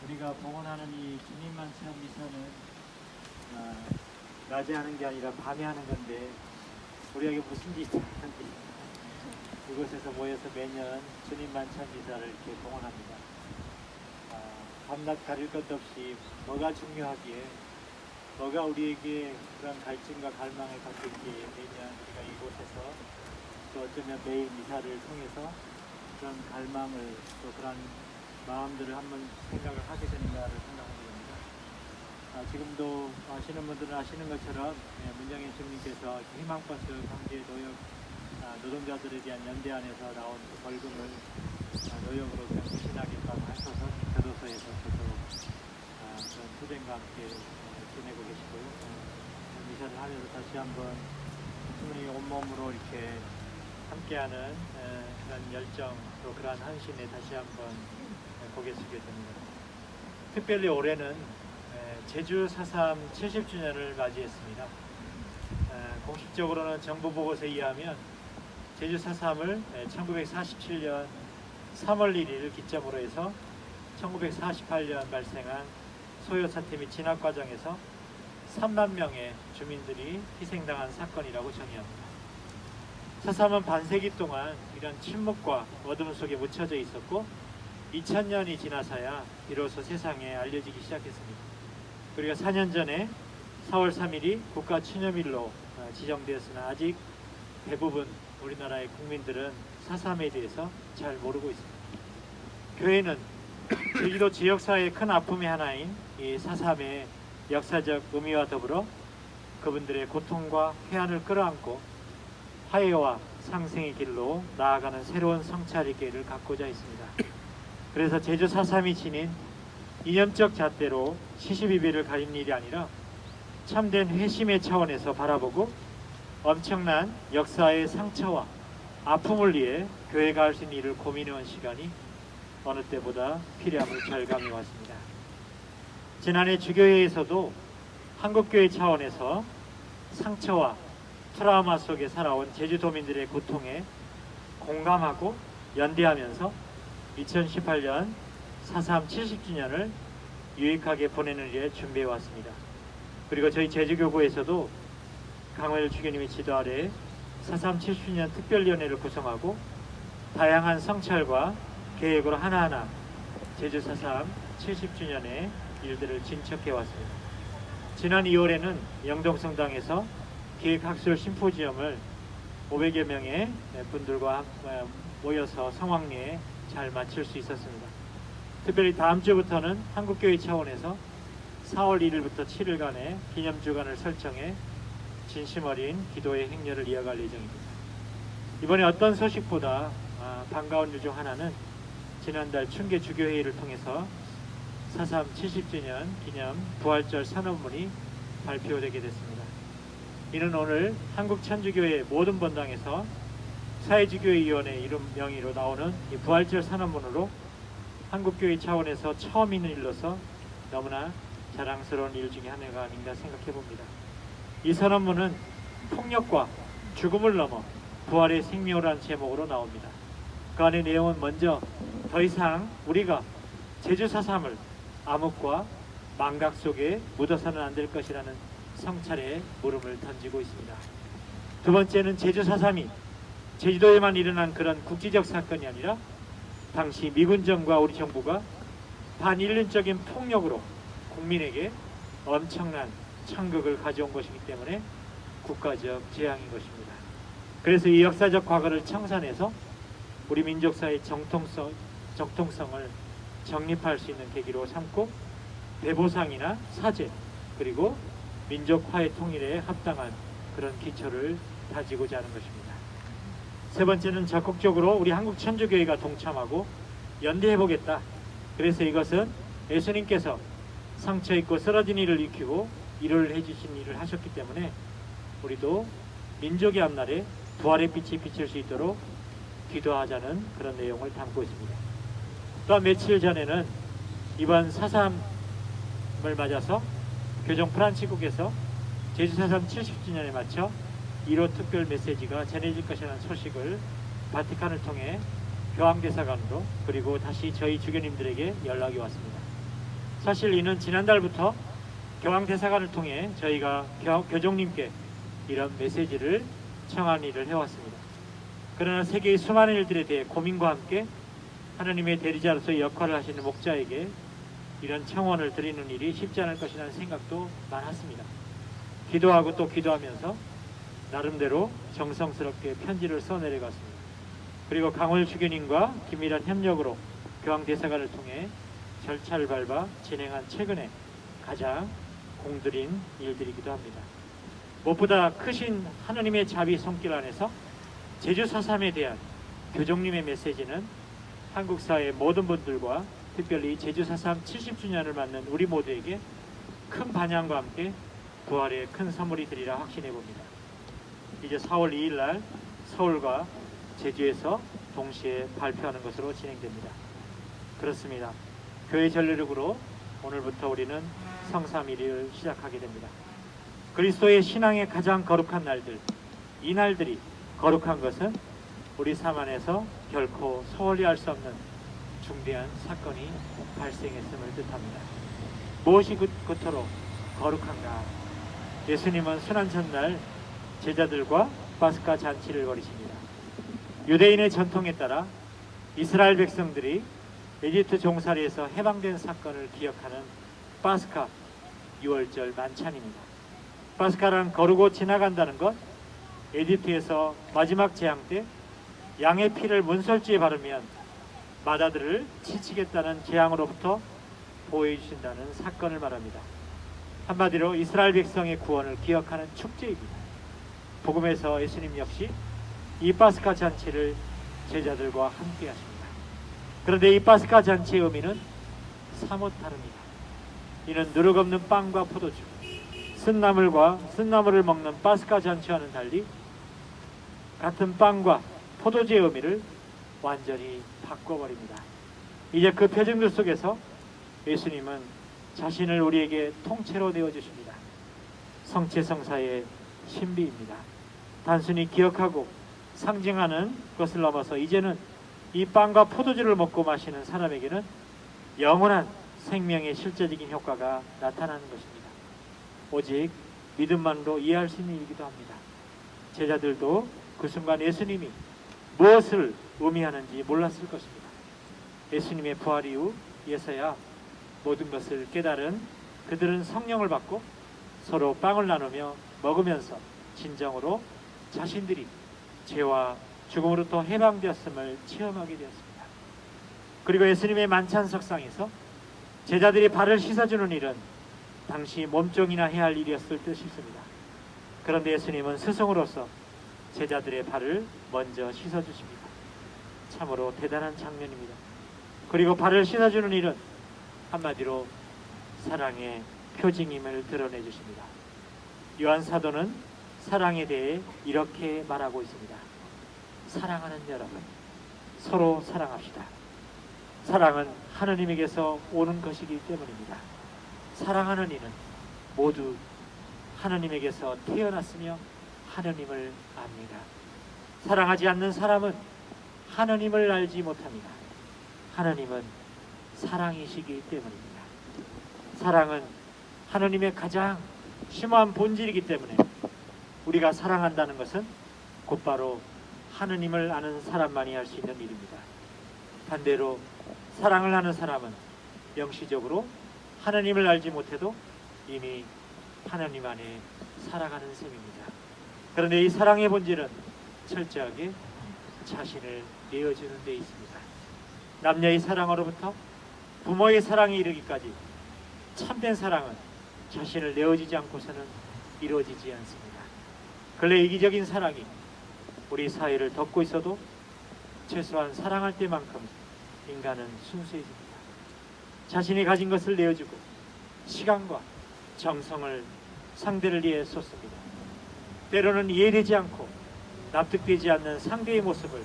우리가 봉헌하는 이 주님만 체험 미션은 낮에 하는 게 아니라 밤에 하는 건데 우리에게 무슨 일이 있는지 이곳에서 모여서 매년 주님만 체험 미사를 이렇게 봉헌합니다. 밤낮 가릴 것 없이 뭐가 중요하기에 뭐가 우리에게 그런 갈증과 갈망을 갖고 있기에 매년 우리가 이곳에서 또 어쩌면 매일 미사를 통해서 그런 갈망을 또 그런 마음들을 한번 생각을 하게 되는가를 생각하게 됩니다. 지금도 아시는 분들은 아시는 것처럼 문정인 주님께서 희망버스 강제 노역 노동자들에 대한 연대 안에서 나온 그 벌금을 노역으로 그냥 부신하겠다고 하셔서 교도소에서 계속 그런 투쟁과 함께 지내고 계시고요. 미사를 하면서 다시 한번 주님이 온몸으로 이렇게 함께하는 그런 열정 또 그러한 헌신에 다시 한번 고개 숙게 됩니다. 특별히 올해는 제주 4.3 70주년을 맞이했습니다. 공식적으로는 정부 보고서에 의하면 제주 4.3을 1947년 3월 1일을 기점으로 해서 1948년 발생한 소요 사태 및 진압 과정에서 3만 명의 주민들이 희생당한 사건이라고 정의합니다. 4.3은 반세기 동안 이런 침묵과 어둠 속에 묻혀져 있었고 2000년이 지나서야 비로소 세상에 알려지기 시작했습니다. 우리가 4년 전에 4월 3일이 국가추념일로 지정되었으나 아직 대부분 우리나라의 국민들은 4.3에 대해서 잘 모르고 있습니다. 교회는 제주도 지역사회의 큰 아픔의 하나인 이 4.3의 역사적 의미와 더불어 그분들의 고통과 해안을 끌어안고 화해와 상생의 길로 나아가는 새로운 성찰의 기회를 갖고자 했습니다. 그래서 제주 4.3이 지닌 이념적 잣대로 시시비비를 가린 일이 아니라 참된 회심의 차원에서 바라보고 엄청난 역사의 상처와 아픔을 위해 교회가 할 수 있는 일을 고민해온 시간이 어느 때보다 필요함을 절감해 왔습니다. 지난해 주교회에서도 한국교회 차원에서 상처와 트라우마 속에 살아온 제주도민들의 고통에 공감하고 연대하면서 2018년 4.3 70주년을 유익하게 보내는 일에 준비해 왔습니다. 그리고 저희 제주교구에서도 강월 주교님의 지도 아래 4.3 70주년 특별위원회를 구성하고 다양한 성찰과 계획으로 하나하나 제주 4.3 70주년의 일들을 진척해 왔습니다. 지난 2월에는 영동성당에서 기획학술 심포지엄을 500여 명의 분들과 모여서 성황리에 잘 마칠 수 있었습니다. 특별히 다음 주부터는 한국교회 차원에서 4월 1일부터 7일간의 기념주간을 설정해 진심 어린 기도의 행렬을 이어갈 예정입니다. 이번에 어떤 소식보다 반가운 일 중 하나는 지난달 충계주교회의를 통해서 4.3 70주년 기념 부활절 선언문이 발표되게 됐습니다. 이는 오늘 한국천주교회 모든 본당에서 사회주교회위원회 이름 명의로 나오는 이 부활절 선언문으로 한국교회 차원에서 처음 있는 일로서 너무나 자랑스러운 일 중에 하나가 아닌가 생각해 봅니다. 이 선언문은 폭력과 죽음을 넘어 부활의 생명이라는 제목으로 나옵니다. 그 안의 내용은 먼저 더 이상 우리가 제주 4.3을 암흑과 망각 속에 묻어서는 안 될 것이라는 성찰의 물음을 던지고 있습니다. 두 번째는 제주 4.3이 제주도에만 일어난 그런 국지적 사건이 아니라 당시 미군정과 우리 정부가 반인륜적인 폭력으로 국민에게 엄청난 천극을 가져온 것이기 때문에 국가적 재앙인 것입니다. 그래서 이 역사적 과거를 청산해서 우리 민족사의 정통성을 정립할 수 있는 계기로 삼고 대보상이나 사죄 그리고 민족화의 통일에 합당한 그런 기초를 다지고자 하는 것입니다. 세 번째는 적극적으로 우리 한국천주교회가 동참하고 연대해보겠다. 그래서 이것은 예수님께서 상처 있고 쓰러진 이를 익히고 일을 해주신 일을 하셨기 때문에 우리도 민족의 앞날에 부활의 빛이 비칠 수 있도록 기도하자는 그런 내용을 담고 있습니다. 또한 며칠 전에는 이번 4.3을 맞아서 교정 프란치국에서 제주 4.3 70주년에 맞춰 1호 특별 메시지가 전해질 것이라는 소식을 바티칸을 통해 교황대사관으로 그리고 다시 저희 주교님들에게 연락이 왔습니다. 사실 이는 지난달부터 교황대사관을 통해 저희가 교종님께 이런 메시지를 청한 일을 해왔습니다. 그러나 세계의 수많은 일들에 대해 고민과 함께 하나님의 대리자로서의 역할을 하시는 목자에게 이런 청원을 드리는 일이 쉽지 않을 것이라는 생각도 많았습니다. 기도하고 또 기도하면서 나름대로 정성스럽게 편지를 써내려갔습니다. 그리고 강월 주교님과 긴밀한 협력으로 교황대사관을 통해 절차를 밟아 진행한 최근에 가장 공들인 일들이기도 합니다. 무엇보다 크신 하나님의 자비 손길 안에서 제주 4.3에 대한 교종님의 메시지는 한국 사회의 모든 분들과 특별히 제주 4.3 70주년을 맞는 우리 모두에게 큰 반향과 함께 부활의 큰 선물이 되리라 확신해 봅니다. 이제 4월 2일 날 서울과 제주에서 동시에 발표하는 것으로 진행됩니다. 그렇습니다. 교회 전례력으로 오늘부터 우리는 성삼일을 시작하게 됩니다. 그리스도의 신앙의 가장 거룩한 날들, 이 날들이 거룩한 것은 우리 삶 안에서 결코 소홀히 할 수 없는 중대한 사건이 발생했음을 뜻합니다. 무엇이 그토록 거룩한가? 예수님은 순환 전날 제자들과 파스카 잔치를 벌이십니다. 유대인의 전통에 따라 이스라엘 백성들이 에집트 종살이에서 해방된 사건을 기억하는 파스카 6월절 만찬입니다. 파스카란 거르고 지나간다는 것, 에집트에서 마지막 재앙 때 양의 피를 문설주에 바르면 마다들을 치치겠다는 재앙으로부터 보호해 주신다는 사건을 말합니다. 한마디로 이스라엘 백성의 구원을 기억하는 축제입니다. 복음에서 예수님 역시 이 파스카 잔치를 제자들과 함께 하십니다. 그런데 이 파스카 잔치의 의미는 사뭇 다릅니다. 이는 누룩없는 빵과 포도주, 쓴나물을 먹는 파스카 잔치와는 달리 같은 빵과 포도주의 의미를 완전히 바꿔버립니다. 이제 그 표정들 속에서 예수님은 자신을 우리에게 통째로 내어주십니다. 성체성사의 신비입니다. 단순히 기억하고 상징하는 것을 넘어서 이제는 이 빵과 포도주를 먹고 마시는 사람에게는 영원한 생명의 실제적인 효과가 나타나는 것입니다. 오직 믿음만으로 이해할 수 있는 일이기도 합니다. 제자들도 그 순간 예수님이 무엇을 의미하는지 몰랐을 것입니다. 예수님의 부활 이후 예서야 모든 것을 깨달은 그들은 성령을 받고 서로 빵을 나누며 먹으면서 진정으로 자신들이 죄와 죽음으로부터 해방되었음을 체험하게 되었습니다. 그리고 예수님의 만찬석상에서 제자들이 발을 씻어주는 일은 당시 몸종이나 해야 할 일이었을 듯 싶습니다. 그런데 예수님은 스승으로서 제자들의 발을 먼저 씻어주십니다. 참으로 대단한 장면입니다. 그리고 발을 씻어주는 일은 한마디로 사랑의 표징임을 드러내 주십니다. 요한 사도는 사랑에 대해 이렇게 말하고 있습니다. 사랑하는 여러분, 서로 사랑합시다. 사랑은 하느님에게서 오는 것이기 때문입니다. 사랑하는 이는 모두 하느님에게서 태어났으며 하느님을 압니다. 사랑하지 않는 사람은 하느님을 알지 못합니다. 하느님은 사랑이시기 때문입니다. 사랑은 하느님의 가장 심오한 본질이기 때문에 우리가 사랑한다는 것은 곧바로 하느님을 아는 사람만이 할 수 있는 일입니다. 반대로 사랑을 하는 사람은 명시적으로 하느님을 알지 못해도 이미 하느님 안에 살아가는 셈입니다. 그런데 이 사랑의 본질은 철저하게 자신을 내어주는 데 있습니다. 남녀의 사랑으로부터 부모의 사랑에 이르기까지 참된 사랑은 자신을 내어주지 않고서는 이루어지지 않습니다. 근래 이기적인 사랑이 우리 사회를 덮고 있어도 최소한 사랑할 때만큼 인간은 순수해집니다. 자신이 가진 것을 내어주고 시간과 정성을 상대를 위해 쏟습니다. 때로는 이해되지 않고 납득되지 않는 상대의 모습을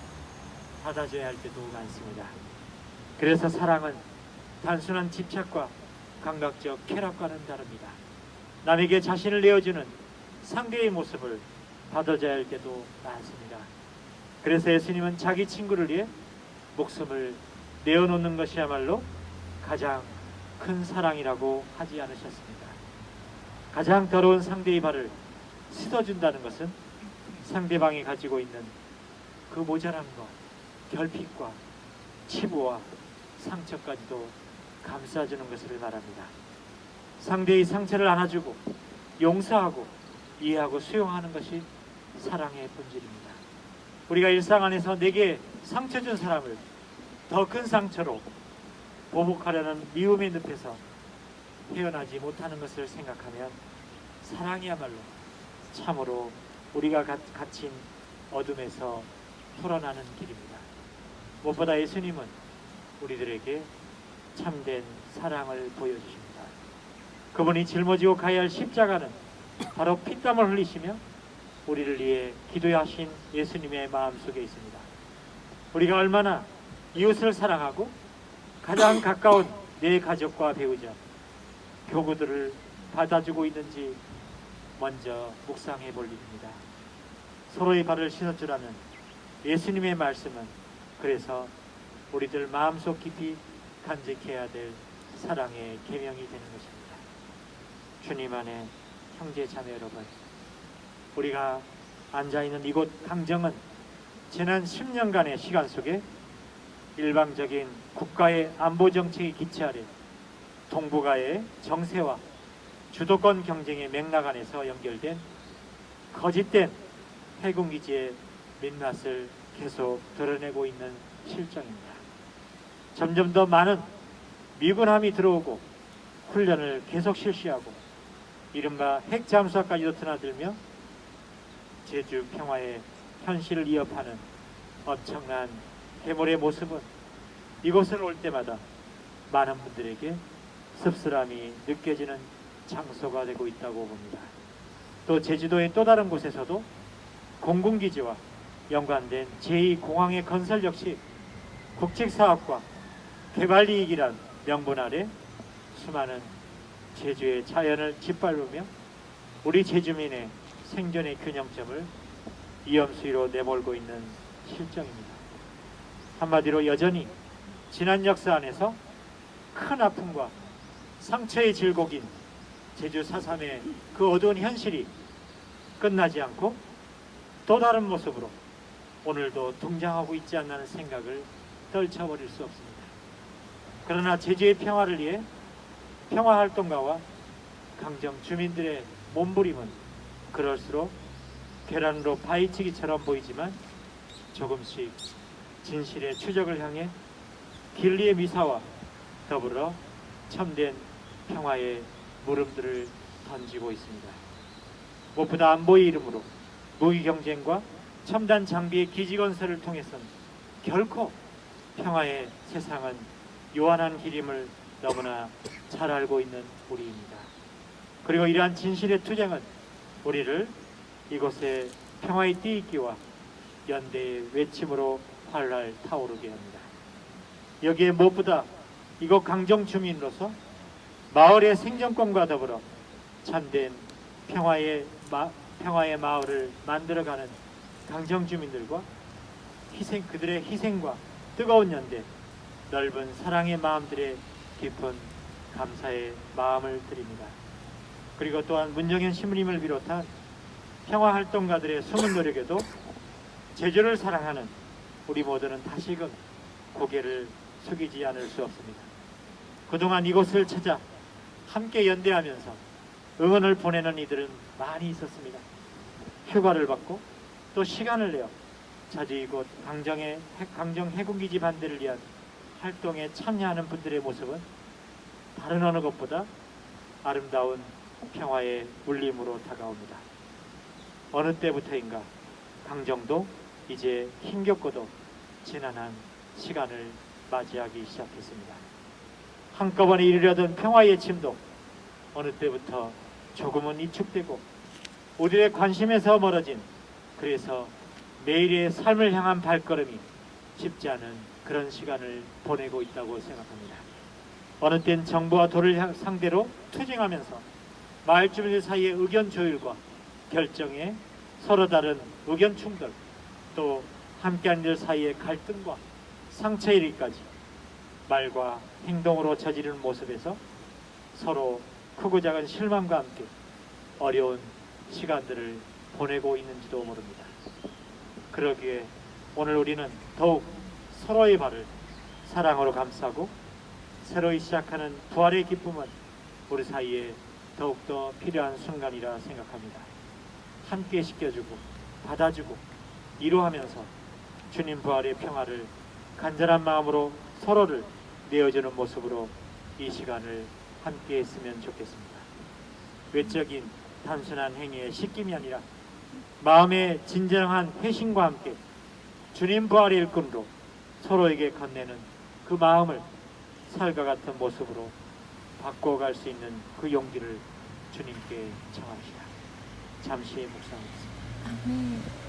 받아줘야 할 때도 많습니다. 그래서 사랑은 단순한 집착과 감각적 쾌락과는 다릅니다. 남에게 자신을 내어주는 상대의 모습을 받아줘야 할 때도 많습니다. 그래서 예수님은 자기 친구를 위해 목숨을 내어놓는 것이야말로 가장 큰 사랑이라고 하지 않으셨습니까? 가장 더러운 상대의 발을 씻어준다는 것은 상대방이 가지고 있는 그 모자람과 결핍과 치부와 상처까지도 감싸주는 것을 말합니다. 상대의 상처를 안아주고 용서하고 이해하고 수용하는 것이 사랑의 본질입니다. 우리가 일상 안에서 내게 상처 준 사람을 더 큰 상처로 보복하려는 미움의 늪에서 헤어나지 못하는 것을 생각하면 사랑이야말로 참으로 우리가 갇힌 어둠에서 풀어나는 길입니다. 무엇보다 예수님은 우리들에게 참된 사랑을 보여주십니다. 그분이 짊어지고 가야 할 십자가는 바로 피땀을 흘리시며 우리를 위해 기도하신 예수님의 마음속에 있습니다. 우리가 얼마나 이웃을 사랑하고 가장 가까운 내 가족과 배우자, 교구들을 받아주고 있는지 먼저 묵상해 볼 일입니다. 서로의 발을 씻어주라는 예수님의 말씀은 그래서 우리들 마음속 깊이 간직해야 될 사랑의 계명이 되는 것입니다. 주님 안에 형제 자매 여러분, 우리가 앉아있는 이곳 강정은 지난 10년간의 시간 속에 일방적인 국가의 안보 정책의 기치 아래 동북아의 정세와 주도권 경쟁의 맥락 안에서 연결된 거짓된 해군기지의 민낯을 계속 드러내고 있는 실정입니다. 점점 더 많은 미군함이 들어오고 훈련을 계속 실시하고 이른바 핵잠수함까지도 드나들며 제주 평화의 현실을 위협하는 엄청난 괴물의 모습은 이곳을 올 때마다 많은 분들에게 씁쓸함이 느껴지는 장소가 되고 있다고 봅니다. 또 제주도의 또 다른 곳에서도 공군기지와 연관된 제2공항의 건설 역시 국책사업과 개발이익이란 명분 아래 수많은 제주의 자연을 짓밟으며 우리 제주민의 생존의 균형점을 위험수위로 내몰고 있는 실정입니다. 한마디로 여전히 지난 역사 안에서 큰 아픔과 상처의 질곡인 제주 4.3의 그 어두운 현실이 끝나지 않고 또 다른 모습으로 오늘도 등장하고 있지 않나는 생각을 떨쳐버릴 수 없습니다. 그러나 제주의 평화를 위해 평화활동가와 강정 주민들의 몸부림은 그럴수록 계란으로 파헤치기처럼 보이지만 조금씩 진실의 추적을 향해 길리의 미사와 더불어 참된 평화의 물음들을 던지고 있습니다. 무엇보다 안보의 이름으로 무기경쟁과 첨단 장비의 기지건설을 통해서는 결코 평화의 세상은 요한한 길임을 너무나 잘 알고 있는 우리입니다. 그리고 이러한 진실의 투쟁은 우리를 이곳의 평화의 띠익기와 연대의 외침으로 활활 타오르게 합니다. 여기에 무엇보다 이곳 강정 주민으로서 마을의 생존권과 더불어 참된 평화의 마을을 만들어가는 강정 주민들과 그들의 희생과 뜨거운 연대, 넓은 사랑의 마음들의 깊은 감사의 마음을 드립니다. 그리고 또한 문정현 신부님을 비롯한 평화활동가들의 숨은 노력에도 제주를 사랑하는 우리 모두는 다시금 고개를 숙이지 않을 수 없습니다. 그동안 이곳을 찾아 함께 연대하면서 응원을 보내는 이들은 많이 있었습니다. 휴가를 받고 또 시간을 내어 자주 이곳 강정 해군기지 반대를 위한 활동에 참여하는 분들의 모습은 다른 어느 것보다 아름다운 평화의 울림으로 다가옵니다. 어느 때부터인가 강정도 이제 힘겹고도 지난한 시간을 맞이하기 시작했습니다. 한꺼번에 이르려던 평화의 침도 어느 때부터 조금은 위축되고 우리의 관심에서 멀어진, 그래서 매일의 삶을 향한 발걸음이 쉽지 않은 그런 시간을 보내고 있다고 생각합니다. 어느 땐 정부와 도를 상대로 투쟁하면서 마을 주민들 사이의 의견 조율과 결정에 서로 다른 의견 충돌, 또 함께한 이들 사이의 갈등과 상처 이르기까지 말과 행동으로 저지르는 모습에서 서로 크고 작은 실망과 함께 어려운 시간들을 보내고 있는지도 모릅니다. 그러기에 오늘 우리는 더욱 서로의 발을 사랑으로 감싸고 새로이 시작하는 부활의 기쁨은 우리 사이에 더욱더 필요한 순간이라 생각합니다. 함께 시켜주고 받아주고 위로하면서 주님 부활의 평화를 간절한 마음으로 서로를 내어주는 모습으로 이 시간을 함께 했으면 좋겠습니다. 외적인 단순한 행위의 시킴이 아니라 마음의 진정한 회심과 함께 주님 부활의 일꾼으로 서로에게 건네는 그 마음을 살과 같은 모습으로 바꿔갈 수 있는 그 용기를 주님께 청합시다. 잠시 묵상하겠습니다. 아멘.